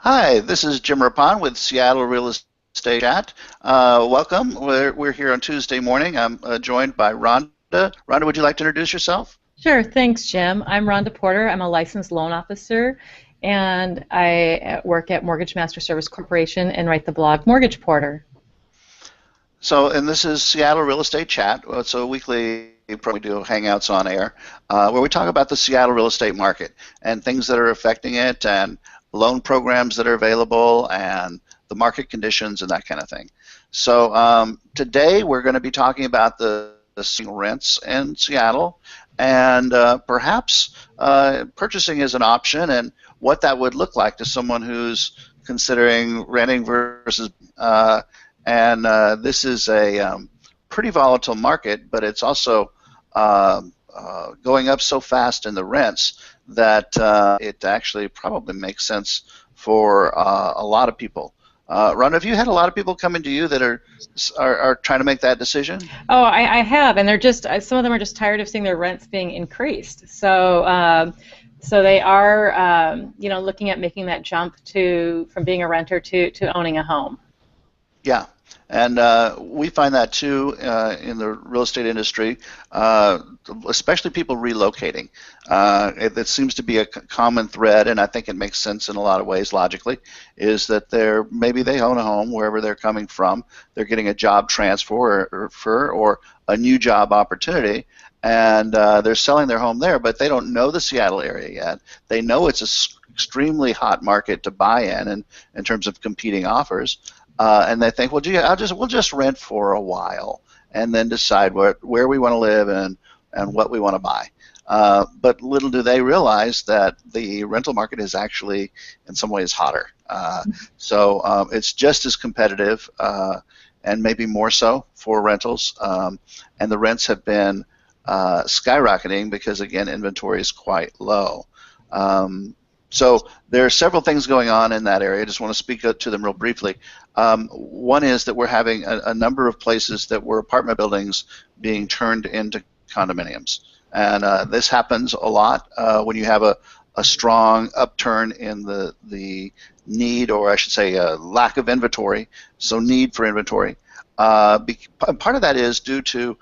Hi, this is Jim Rapon with Seattle Real Estate Chat. Welcome. We're here on Tuesday morning. I'm joined by Rhonda. Rhonda, would you like to introduce yourself? Sure, thanks, Jim. I'm Rhonda Porter. I'm a licensed loan officer, and I work at Mortgage Master Service Corporation and write the blog Mortgage Porter. And this is Seattle Real Estate Chat. It's a weekly program. We do hangouts on air where we talk about the Seattle real estate market and things that are affecting it and loan programs that are available and the market conditions and that kind of thing. Today we're going to be talking about the single rents in Seattle and perhaps purchasing is an option and what that would look like to someone who's considering renting versus this is a pretty volatile market, but it's also going up so fast in the rents that it actually probably makes sense for a lot of people. Ron, have you had a lot of people coming to you that are trying to make that decision? Oh, I have, and they're just some of them are just tired of seeing their rents being increased. So they are, looking at making that jump from being a renter to owning a home. Yeah, and we find that too in the real estate industry, especially people relocating. It seems to be a common thread, and I think it makes sense in a lot of ways logically, is that maybe they own a home wherever they're coming from. They're getting a job transfer or a new job opportunity, and they're selling their home there, but they don't know the Seattle area yet. They know it's an extremely hot market to buy in terms of competing offers. And they think, well, gee, we'll just rent for a while and then decide where we want to live and what we want to buy. But little do they realize that the rental market is actually, in some ways, hotter. It's just as competitive and maybe more so for rentals. And the rents have been skyrocketing because, again, inventory is quite low. So there are several things going on in that area. I just want to speak to them real briefly. One is that we're having a number of places that were apartment buildings being turned into condominiums. And this happens a lot when you have a strong upturn in the need, or I should say lack of inventory, so need for inventory. Part of that is due to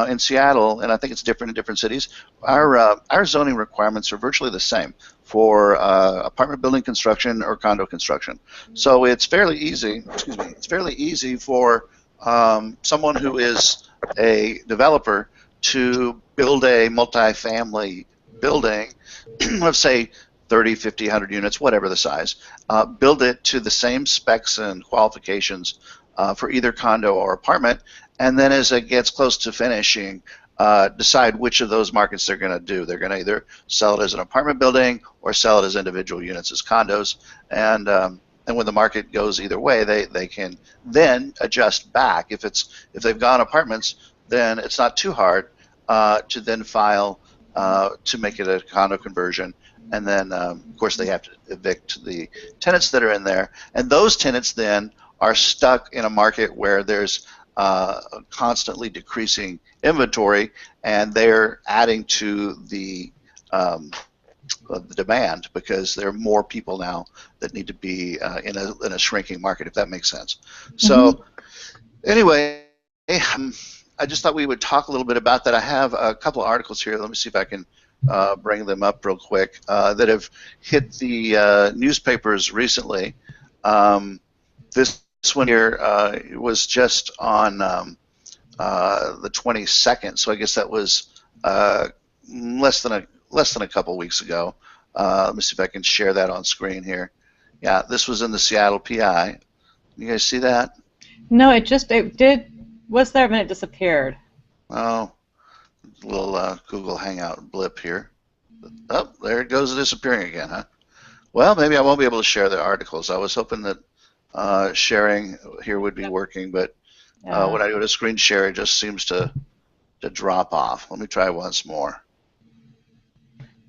in Seattle, and I think it's different in different cities, our zoning requirements are virtually the same for apartment building construction or condo construction. So it's fairly easy. Excuse me. It's fairly easy for someone who is a developer to build a multifamily building, let's say 30, 50, 100 units, whatever the size, build it to the same specs and qualifications for either condo or apartment, and then as it gets close to finishing, decide which of those markets they're going to do. They're going to either sell it as an apartment building or sell it as individual units as condos. And when the market goes either way, they can then adjust back. If they've gone apartments, then it's not too hard to then file to make it a condo conversion. And then, of course, they have to evict the tenants that are in there. And those tenants then are stuck in a market where there's constantly decreasing inventory, and they're adding to the demand because there are more people now that need to be in a shrinking market, if that makes sense. So anyway, I just thought we would talk a little bit about that. I have a couple of articles here. Let me see if I can bring them up real quick that have hit the newspapers recently. This one here was just on the 22nd, so I guess that was less than a couple weeks ago. Let me see if I can share that on screen here. Yeah, this was in the Seattle PI. You guys see that? No, it was there, and it disappeared. Oh, a little Google Hangout blip here. Oh, there it goes, disappearing again, huh? Well, maybe I won't be able to share the articles. I was hoping that sharing here would be working, but when I go to screen share, it just seems to drop off. Let me try once more.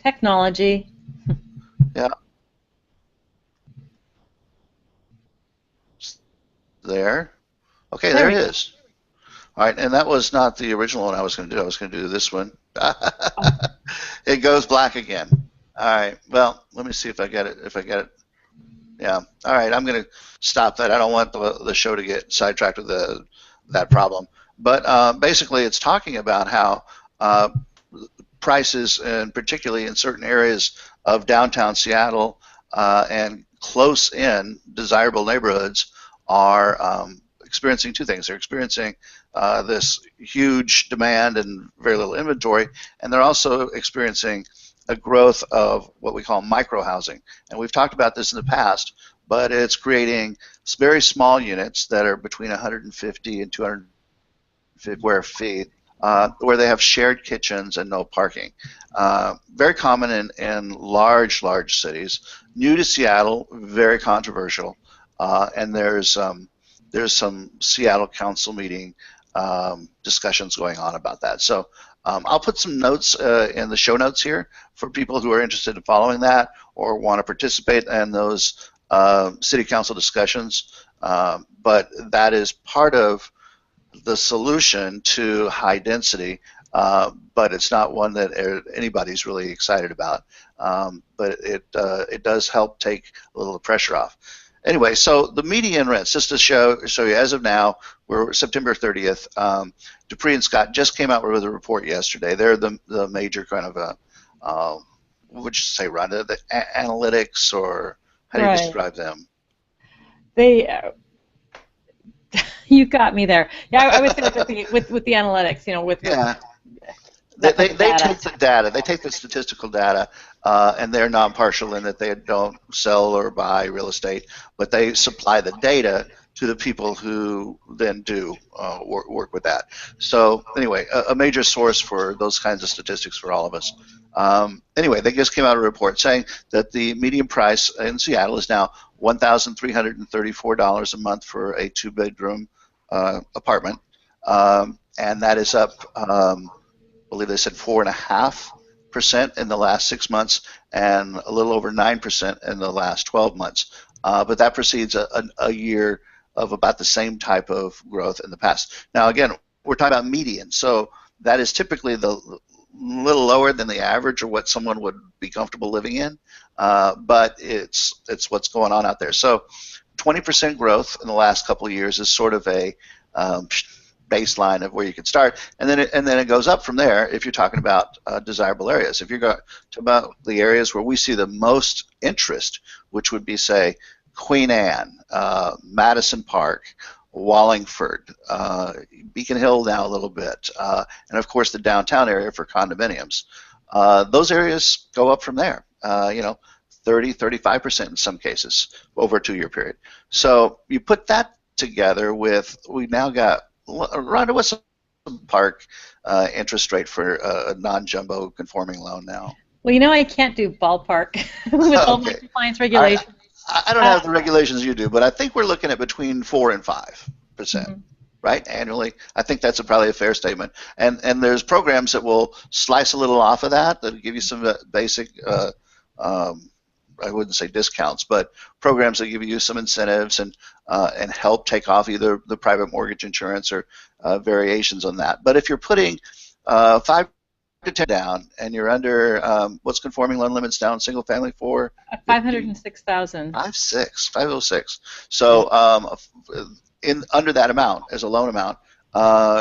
Technology. Yeah. There. Okay, there it is. All right, and that was not the original one I was going to do. I was going to do this one. It goes black again. All right. Well, let me see if I get it. Yeah. All right. I'm going to stop that. I don't want the show to get sidetracked with that problem. But basically, it's talking about how uh, prices, and particularly in certain areas of downtown Seattle and close in desirable neighborhoods, are experiencing two things. They're experiencing this huge demand and very little inventory, and they're also experiencing a growth of what we call micro housing. And we've talked about this in the past, but it's creating very small units that are between 150 and 250 square feet, where they have shared kitchens and no parking. Very common in large cities. New to Seattle, very controversial, and there's some Seattle Council meeting discussions going on about that. So I'll put some notes in the show notes here for people who are interested in following that or want to participate in those city council discussions. But that is part of the solution to high density, but it's not one that anybody's really excited about. But it does help take a little pressure off. Anyway, so the median rents, just to show you, as of now, we're September 30th. Dupree and Scott just came out with a report yesterday. They're the major kind of, what would you say, Rhonda, the analytics, or how do you describe them? They, you got me there. Yeah, I would say with the analytics, yeah. They take the data, they take the statistical data, and they're non-partial in that they don't sell or buy real estate, but they supply the data to the people who then do work with that. So anyway, a major source for those kinds of statistics for all of us. Anyway, they just came out with a report saying that the median price in Seattle is now $1,334 a month for a two-bedroom apartment, and that is up, I believe they said 4.5% in the last 6 months, and a little over 9% in the last 12 months. But that precedes a year of about the same type of growth in the past. Now, again, we're talking about median, so that is typically the little lower than the average or what someone would be comfortable living in, but it's what's going on out there. So 20% growth in the last couple of years is sort of a baseline of where you could start, and then it goes up from there if you're talking about desirable areas. If you're going to about the areas where we see the most interest, which would be, say, Queen Anne, Madison Park, Wallingford, Beacon Hill now a little bit, and of course the downtown area for condominiums. Those areas go up from there, 30, 35% in some cases over a 2-year period. So you put that together with, we now got, Rhonda, what's the park interest rate for a non-jumbo conforming loan now? Well, I can't do ballpark with all my compliance regulations. I don't have the regulations you do, but I think we're looking at between 4 and 5%, Mm-hmm. right, annually. I think that's probably a fair statement. And there's programs that will slice a little off of that give you some basic, I wouldn't say discounts, but programs that give you some incentives and help take off either the private mortgage insurance or variations on that. But if you're putting 5 to 10 down, and you're under what's conforming loan limits down single family for? 506,000. 506. So under that amount as a loan amount,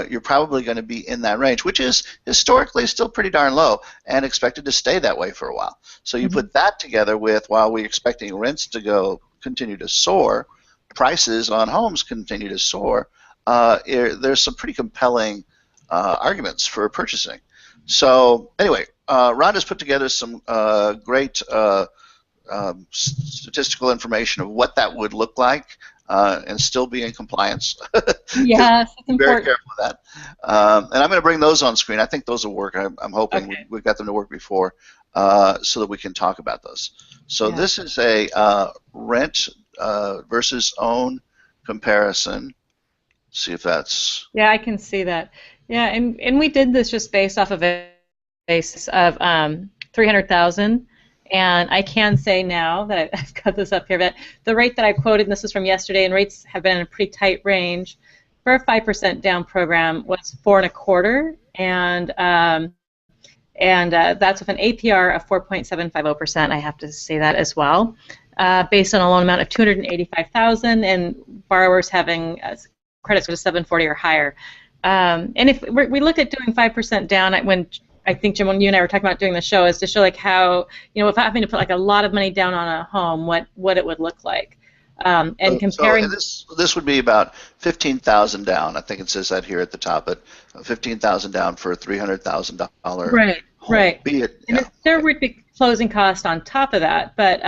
you're probably going to be in that range, which is historically still pretty darn low and expected to stay that way for a while. So you put that together with, while we're expecting rents to continue to soar, prices on homes continue to soar. There's some pretty compelling arguments for purchasing. So anyway, Rhonda's put together some great statistical information of what that would look like and still be in compliance. Yes, it's important. Very careful with that. And I'm going to bring those on screen. I think those will work. I'm hoping we've got them to work before so that we can talk about those. So this is a rent versus own comparison. See if that's... Yeah, I can see that. Yeah, and we did this just based off of a basis of 300,000, and I can say now that I've got this up here that the rate that I quoted, and this is from yesterday, and rates have been in a pretty tight range for a 5% down program, was 4.25%, and that's with an APR of 4.750%. I have to say that as well, based on a loan amount of $285,000 and borrowers having credit score of 740 or higher. And if we looked at doing 5% down, when I think, Jim, when you and I were talking about doing the show, is to show like how, if having to put like a lot of money down on a home, what it would look like. And comparing. So this would be about $15,000 down. I think it says that here at the top, but $15,000 down for a $300,000 right, home. Right. Yeah, there would be closing cost on top of that, but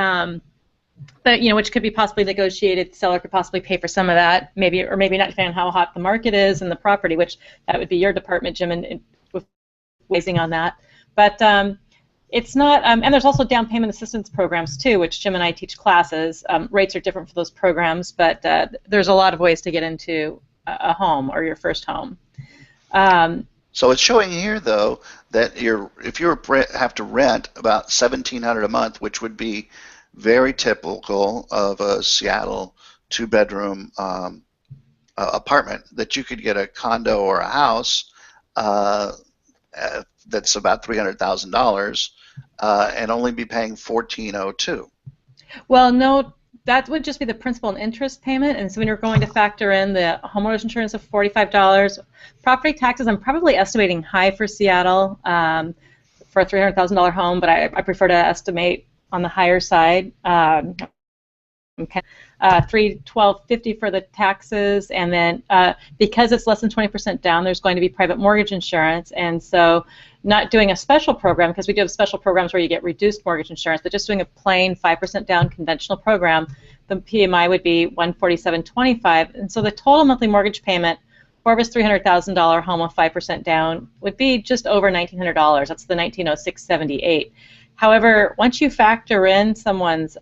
which could be possibly negotiated. The seller could possibly pay for some of that, maybe or maybe not, depending on how hot the market is and the property, which that would be your department, Jim, and with raising on that. But it's not, and there's also down payment assistance programs too, which Jim and I teach classes. Rates are different for those programs, but there's a lot of ways to get into a home or your first home. So it's showing here, though, that if you have to rent about $1,700 a month, which would be very typical of a Seattle two-bedroom apartment, that you could get a condo or a house that's about $300,000 and only be paying $1,402. Well, no, that would just be the principal and interest payment, and so when you're going to factor in the homeowner's insurance of $45, property taxes, I'm probably estimating high for Seattle for a $300,000 home, but I prefer to estimate on the higher side. Okay. $312.50 for the taxes, and then because it's less than 20% down, there's going to be private mortgage insurance, and so not doing a special program, because we do have special programs where you get reduced mortgage insurance, but just doing a plain 5% down conventional program, the PMI would be $147.25, and so the total monthly mortgage payment for this $300,000 home with 5% down would be just over $1,900. That's the $1,906.78. However, once you factor in someone's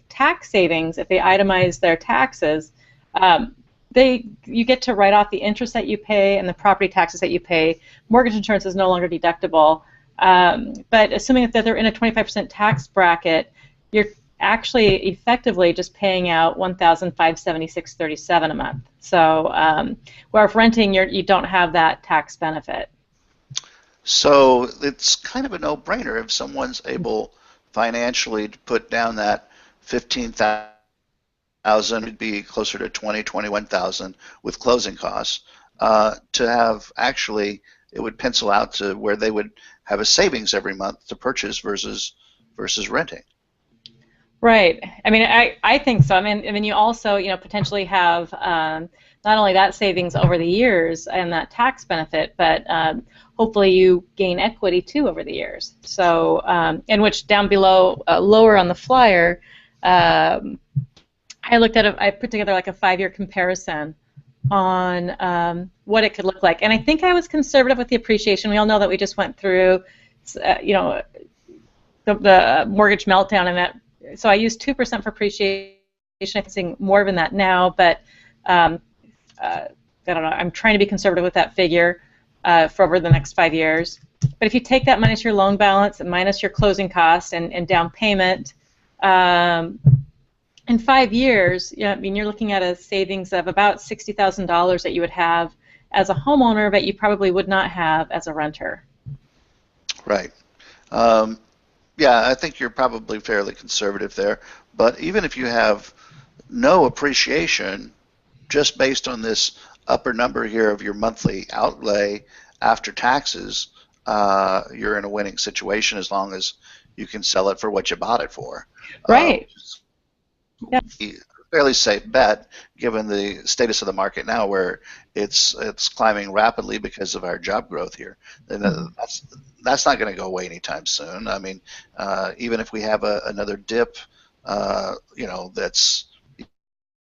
tax savings, if they itemize their taxes, you get to write off the interest that you pay and the property taxes that you pay. Mortgage insurance is no longer deductible, but assuming that they're in a 25% tax bracket, you're actually effectively just paying out $1,576.37 a month. So, where if renting, you don't have that tax benefit. So it's kind of a no-brainer if someone's able financially to put down that $15,000. It'd be closer to $21,000 with closing costs. To have actually, it would pencil out to where they would have a savings every month to purchase versus renting. Right. I mean, I think so. I mean, you also, potentially have not only that savings over the years and that tax benefit, but hopefully you gain equity too over the years. So, in which down below, lower on the flyer, I put together like a 5-year comparison on what it could look like, and I think I was conservative with the appreciation. We all know that we just went through, the mortgage meltdown, and that. So I used 2% for appreciation. I'm seeing more than that now, but I don't know. I'm trying to be conservative with that figure for over the next 5 years. But if you take that minus your loan balance and minus your closing cost and down payment, in 5 years, you're looking at a savings of about $60,000 that you would have as a homeowner that you probably would not have as a renter. Right. Yeah, I think you're probably fairly conservative there. But even if you have no appreciation, just based on this upper number here of your monthly outlay after taxes, you're in a winning situation as long as you can sell it for what you bought it for. Right. Yeah. Fairly safe bet given the status of the market now, where it's climbing rapidly because of our job growth here. And that's not going to go away anytime soon. I mean, even if we have another dip, that's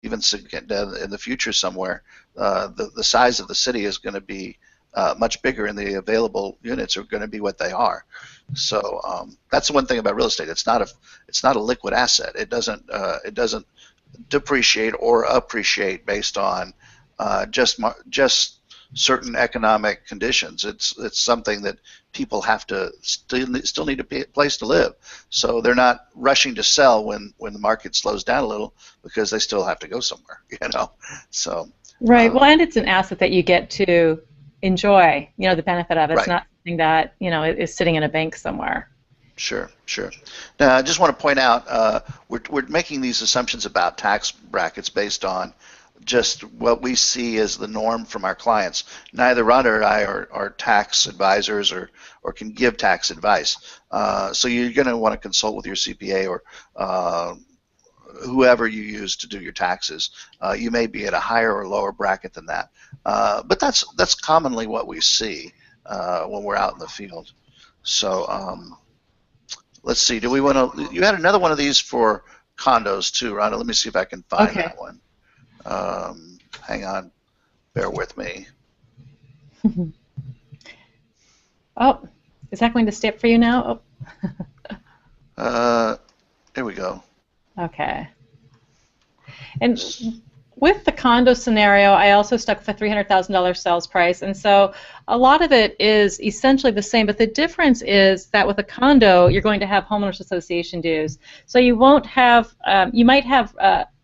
even in the future somewhere, the size of the city is going to be much bigger, and the available units are going to be what they are. So that's the one thing about real estate. It's not a liquid asset. It doesn't depreciate or appreciate based on just certain economic conditions. It's something that people have to still need a place to live. So they're not rushing to sell when the market slows down a little, because they still have to go somewhere. So right. Well, and it's an asset that you get to enjoy. The benefit of it. It's right. something that is sitting in a bank somewhere. Sure, sure. Now, I just want to point out we're making these assumptions about tax brackets based on just what we see as the norm from our clients. Neither Rhonda or I are tax advisors or can give tax advice. So you're going to want to consult with your CPA or whoever you use to do your taxes. You may be at a higher or lower bracket than that. But that's commonly what we see when we're out in the field. So let's see. Do we want to? You had another one of these for condos too, Rhonda. Let me see if I can find Okay. that one. Hang on. Bear with me. Oh, is that going to stay up for you now? Here we go. Okay. And with the condo scenario, I also stuck with a $300,000 sales price, and so a lot of it is essentially the same, but the difference is that with a condo, you're going to have homeowners association dues. So you won't have, you might have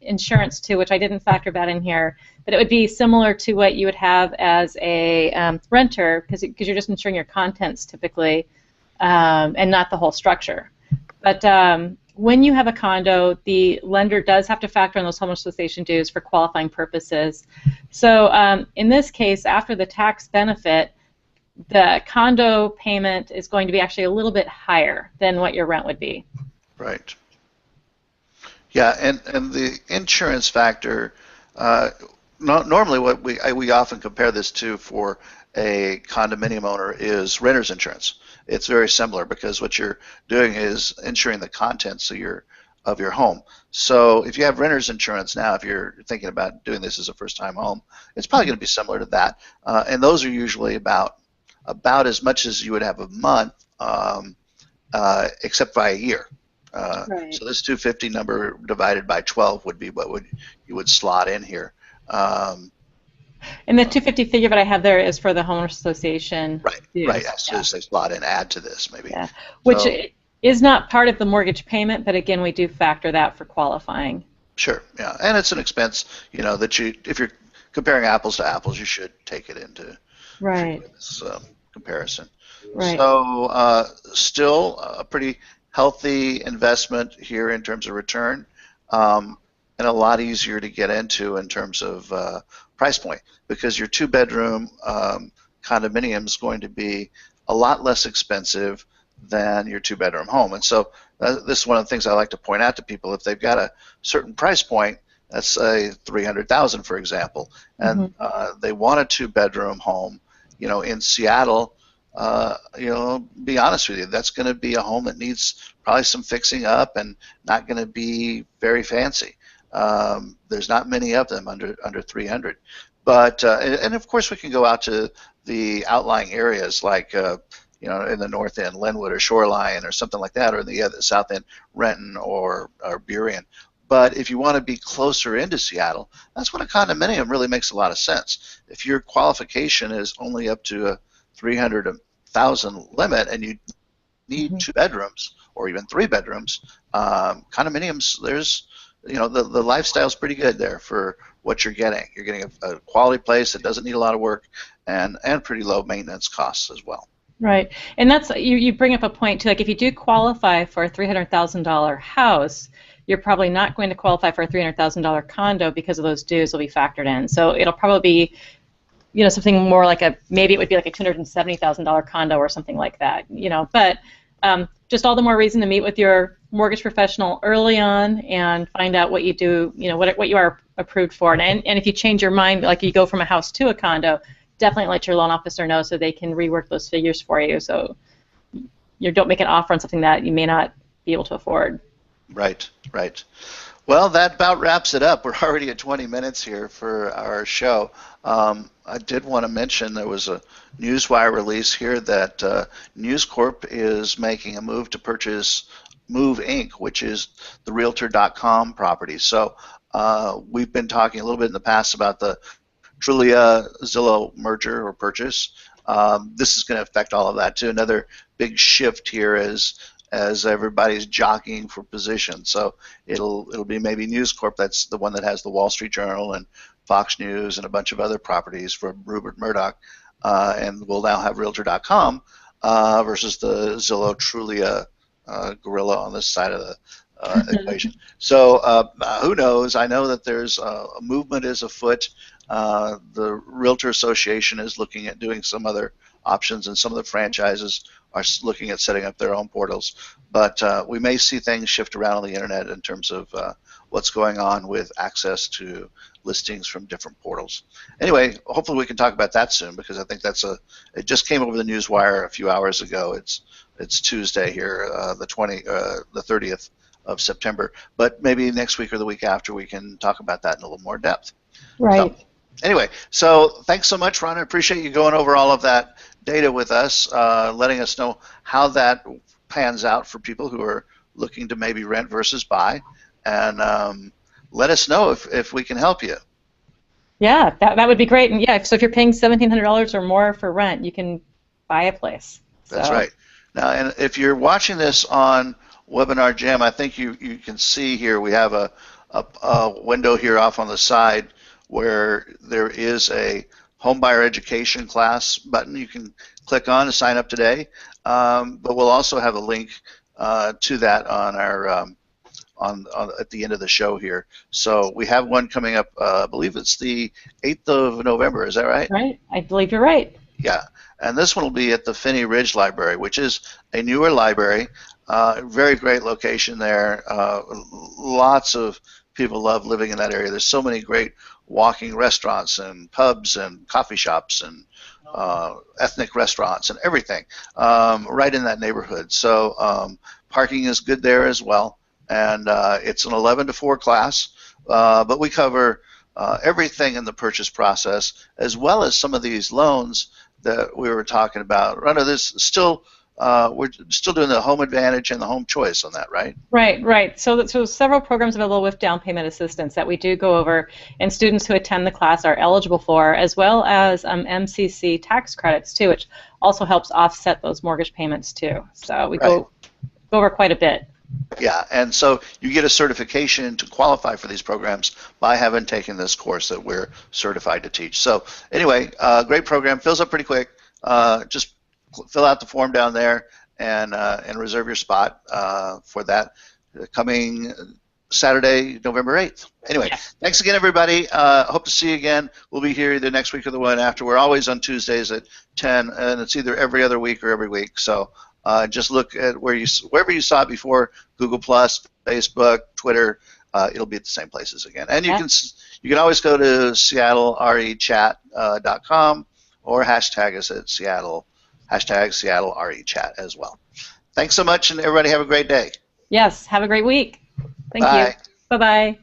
insurance too, which I didn't factor that in here, but it would be similar to what you would have as a renter, because you're just insuring your contents typically, and not the whole structure. But when you have a condo, the lender does have to factor in those homeowners association dues for qualifying purposes. So in this case, after the tax benefit, the condo payment is going to be actually a little bit higher than what your rent would be. Right. Yeah, and the insurance factor, normally what we often compare this to for a condominium owner is renter's insurance. It's very similar because what you're doing is insuring the contents of your home. So if you have renter's insurance now, if you're thinking about doing this as a first-time home, it's probably going to be similar to that. And those are usually about as much as you would have a month, except by a year. Right. So this 250 number divided by 12 would be what you would slot in here. And the 250 figure that I have there is for the homeowners association. Right, dues. right. As soon as they slot in, add to this maybe. Yeah. Which So, is not part of the mortgage payment, but again, we do factor that for qualifying. sure, yeah, and it's an expense, that if you're comparing apples to apples, you should take it into Right. this comparison. Right. So still a pretty healthy investment here in terms of return, and a lot easier to get into in terms of price point, because your two-bedroom condominium is going to be a lot less expensive than your two-bedroom home. And so this is one of the things I like to point out to people. If they've got a certain price point, let's say $300,000 for example, and they want a two-bedroom home, in Seattle, be honest with you, that's going to be a home that needs probably some fixing up and not going to be very fancy. There's not many of them under 300, but and of course we can go out to the outlying areas like in the north end, Linwood or Shoreline or something like that, or in the south end, Renton or Burien. But if you want to be closer into Seattle, that's when a condominium really makes a lot of sense. If your qualification is only up to a 300,000 limit and you need two bedrooms or even three bedrooms, condominiums, there's the lifestyle's pretty good there for what you're getting. You're getting a quality place that doesn't need a lot of work and pretty low maintenance costs as well. Right, and that's you bring up a point too. Like if you do qualify for a $300,000 house, you're probably not going to qualify for a $300,000 condo because of those dues will be factored in. So it'll probably be, something more like maybe it would be like a $270,000 condo or something like that. But just all the more reason to meet with your mortgage professional early on and find out what you do, what you are approved for. And if you change your mind, like you go from a house to a condo, definitely let your loan officer know so they can rework those figures for you. So you don't make an offer on something that you may not be able to afford. Right, right. Well, that about wraps it up. We're already at 20 minutes here for our show. I did want to mention there was a Newswire release here that News Corp is making a move to purchase Move Inc., which is the Realtor.com property. So we've been talking a little bit in the past about the Trulia Zillow merger or purchase. This is going to affect all of that too. Another big shift here as everybody's jockeying for position. So it'll be maybe News Corp that's the one that has the Wall Street Journal and Fox News and a bunch of other properties from Rupert Murdoch, and we'll now have Realtor.com. versus the Zillow Trulia gorilla on this side of the equation. So who knows? I know that there's a movement is afoot. The Realtor Association is looking at doing some other options, and some of the franchises are looking at setting up their own portals. But we may see things shift around on the internet in terms of what's going on with access to listings from different portals. Anyway, hopefully we can talk about that soon, because I think it just came over the news wire a few hours ago. It's Tuesday here, the 30th of September, but maybe next week or the week after we can talk about that in a little more depth. Right. So, anyway, so thanks so much, Ron. I appreciate you going over all of that data with us, letting us know how that pans out for people who are looking to maybe rent versus buy, and let us know if we can help you. Yeah, that would be great. And yeah, so if you're paying $1,700 or more for rent, you can buy a place. That's right. Now, and if you're watching this on Webinar Jam, I think you can see here we have a window here off on the side where there is a home buyer education class button you can click on to sign up today. But we'll also have a link to that on our at the end of the show here. So we have one coming up. I believe it's the 8th of November. Is that right? Right. I believe you're right. Yeah. And this one will be at the Phinney Ridge Library, which is a newer library. Very great location there. Lots of people love living in that area. There's so many great walking restaurants and pubs and coffee shops and ethnic restaurants and everything right in that neighborhood. So parking is good there as well. And it's an 11 to 4 class, but we cover everything in the purchase process, as well as some of these loans that we were talking about. Rhonda, we're still doing the home advantage and the home choice on that, right? Right. So several programs available with down payment assistance that we do go over, and students who attend the class are eligible for, as well as MCC tax credits too, which also helps offset those mortgage payments too. So we go over quite a bit. Yeah, and so you get a certification to qualify for these programs by having taken this course that we're certified to teach. So anyway, great program, fills up pretty quick. Just fill out the form down there and reserve your spot for that coming Saturday, November 8th. Anyway, thanks again, everybody. Hope to see you again. We'll be here either next week or the one after. We're always on Tuesdays at 10, and it's either every other week or every week. So just look at wherever you saw it before, Google+, Facebook, Twitter. It'll be at the same places again. And you can always go to SeattleREChat.com or hashtag us at Seattle, hashtag SeattleREChat as well. Thanks so much, and everybody have a great day. Yes, have a great week. Thank you. Bye. Bye-bye.